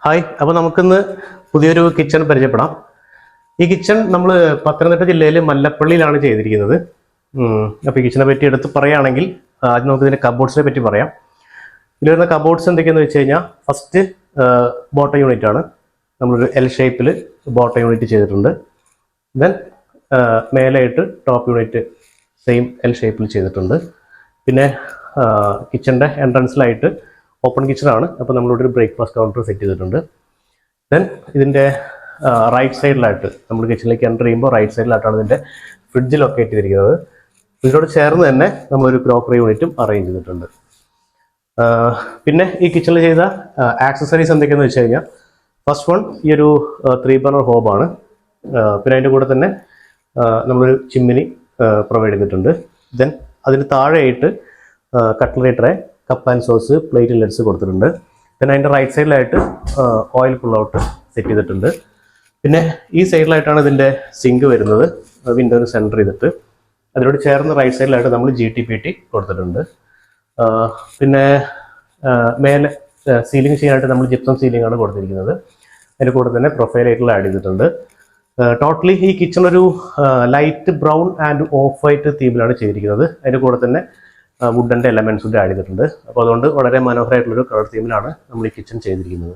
Hi, അപ്പോൾ നമുക്കിന്ന് പുതിയൊരു കിച്ചൺ പരിചയപ്പെടാം. ഈ കിച്ചൺ നമ്മൾ പത്തനംതിട്ട ജില്ലയിൽ മല്ലപ്പള്ളിയിലാണ് ചെയ്തിരിക്കുന്നത്. അപ്പോൾ ഈ കിച്ചണെ പറ്റി എടുത്ത് പറയുകയാണെങ്കിൽ ആദ്യം നമുക്ക് ഇതിൻ്റെ കബോർഡ്സിനെ പറ്റി പറയാം. ഇതിൽ വരുന്ന കബോർഡ്സ് എന്തൊക്കെയാണെന്ന് വെച്ച് കഴിഞ്ഞാൽ ഫസ്റ്റ് ബോട്ടം യൂണിറ്റ് ആണ്. നമ്മളൊരു എൽ ഷേപ്പിൽ ബോട്ടം യൂണിറ്റ് ചെയ്തിട്ടുണ്ട്. ദെൻ മേലെയായിട്ട് ടോപ്പ് യൂണിറ്റ് സെയിം എൽ ഷേപ്പിൽ ചെയ്തിട്ടുണ്ട്. പിന്നെ കിച്ചൻ്റെ എൻട്രൻസിലായിട്ട് ഓപ്പൺ കിച്ചണാണ്. അപ്പോൾ നമ്മളിവിടെ ഒരു ബ്രേക്ക്ഫാസ്റ്റ് കൗണ്ടർ സെറ്റ് ചെയ്തിട്ടുണ്ട്. ദെൻ ഇതിൻ്റെ റൈറ്റ് സൈഡിലായിട്ട് നമ്മൾ കിച്ചണിലേക്ക് എൻ്റർ ചെയ്യുമ്പോൾ റൈറ്റ് സൈഡിലായിട്ടാണ് ഇതിൻ്റെ ഫ്രിഡ്ജ് ലൊക്കേറ്റ് ചെയ്തിരിക്കുന്നത്. ഇതിനോട് ചേർന്ന് തന്നെ നമ്മളൊരു ക്രോക്കറി യൂണിറ്റും അറേഞ്ച് ചെയ്തിട്ടുണ്ട്. പിന്നെ ഈ കിച്ചണിൽ ചെയ്ത ആക്സസറീസ് എന്തൊക്കെയാണെന്ന് വെച്ച് കഴിഞ്ഞാൽ ഫസ്റ്റ് വൺ ഈ ഒരു 3 ബർണർ ഹോബാണ്. പിന്നെ അതിൻ്റെ കൂടെ തന്നെ നമ്മളൊരു ചിമ്മിനി പ്രൊവൈഡ് ചെയ്തിട്ടുണ്ട്. ദെൻ അതിന് താഴെയായിട്ട് cutlery tray, cup and sauce, plate ലെറ്റ്സ് കൊടുത്തിട്ടുണ്ട്. പിന്നെ അതിൻ്റെ റൈറ്റ് സൈഡിലായിട്ട് ഓയിൽ പുൾ ഔട്ട് സെറ്റ് ചെയ്തിട്ടുണ്ട്. പിന്നെ ഈ സൈഡിലായിട്ടാണ് ഇതിൻ്റെ സിങ്ക് വരുന്നത്, വിൻഡോന് സെൻറ്റർ ചെയ്തിട്ട്. അതിനോട് ചേർന്ന് റൈറ്റ് സൈഡിലായിട്ട് നമ്മൾ GTPT കൊടുത്തിട്ടുണ്ട്. പിന്നെ മേലെ സീലിംഗ് ചെയ്യാനായിട്ട് നമ്മൾ ജിപ്സം സീലിംഗ് ആണ് കൊടുത്തിരിക്കുന്നത്. അതിൻ്റെ കൂടെ തന്നെ പ്രൊഫൈൽ ലൈറ്റുകൾ ആഡ് ചെയ്തിട്ടുണ്ട്. ടോട്ടലി ഈ കിച്ചൺ ഒരു light brown and off white തീമിലാണ് ചെയ്തിരിക്കുന്നത്. അതിൻ്റെ കൂടെ തന്നെ വുഡൻ്റെ എലമെൻറ്റ്സ് കൂടി ആഡ് ചെയ്തിട്ടുണ്ട്. അപ്പോൾ അതുകൊണ്ട് വളരെ മനോഹരമായിട്ടുള്ളൊരു കളർ തീമിലാണ് നമ്മൾ ഈ കിച്ചൺ ചെയ്തിരിക്കുന്നത്.